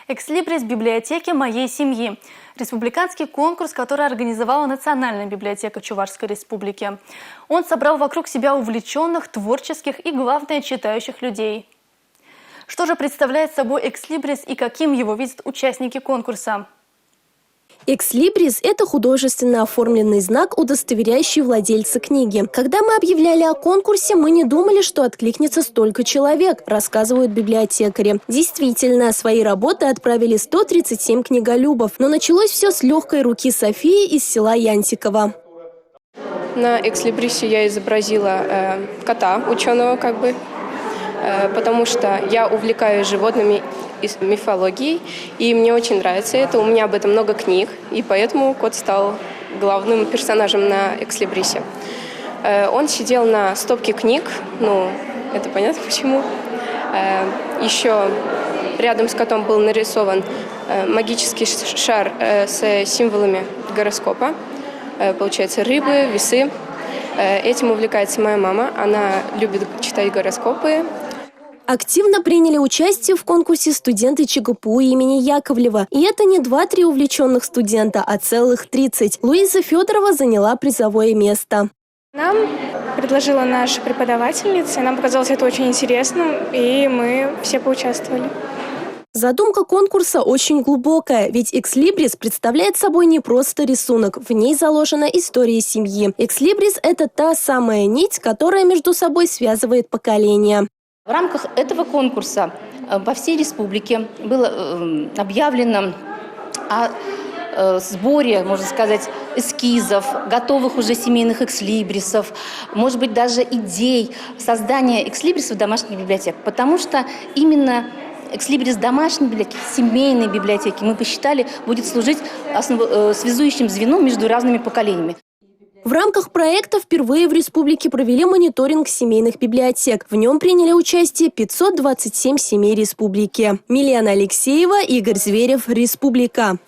Экслибрис библиотеки моей семьи. Республиканский конкурс, который организовала Национальная библиотека Чувашской Республики. Он собрал вокруг себя увлеченных, творческих и, главное, читающих людей. Что же представляет собой экслибрис и каким его видят участники конкурса? Экслибрис – это художественно оформленный знак, удостоверяющий владельца книги. Когда мы объявляли о конкурсе, мы не думали, что откликнется столько человек, рассказывают библиотекари. Действительно, свои работы отправили 137 книголюбов. Но началось все с легкой руки Софии из села Янтиково. На экслибрисе я изобразила кота, ученого потому что я увлекаюсь животными и мифологией, и мне очень нравится это. У меня об этом много книг, и поэтому кот стал главным персонажем на экслибрисе. Он сидел на стопке книг, это понятно почему. Еще рядом с котом был нарисован магический шар с символами гороскопа. Получается, рыбы, весы. Этим увлекается моя мама. Она любит читать гороскопы. Активно приняли участие в конкурсе студенты ЧГПУ имени Яковлева. И это не 2-3 увлеченных студента, а целых 30. Луиза Федорова заняла призовое место. Нам предложила наша преподавательница, и нам показалось это очень интересным, и мы все поучаствовали. Задумка конкурса очень глубокая, ведь экслибрис представляет собой не просто рисунок, в ней заложена история семьи. Экслибрис – это та самая нить, которая между собой связывает поколения. В рамках этого конкурса по всей республике было объявлено о сборе, можно сказать, эскизов, готовых уже семейных экслибрисов, может быть, даже идей создания экслибрисов в домашних библиотеках, потому что именно экслибрис домашней библиотеки, семейной библиотеки, мы посчитали, будет служить связующим звеном между разными поколениями. В рамках проекта впервые в республике провели мониторинг семейных библиотек. В нем приняли участие 527 семей республики. Милена Алексеева, Игорь Зверев, Республика.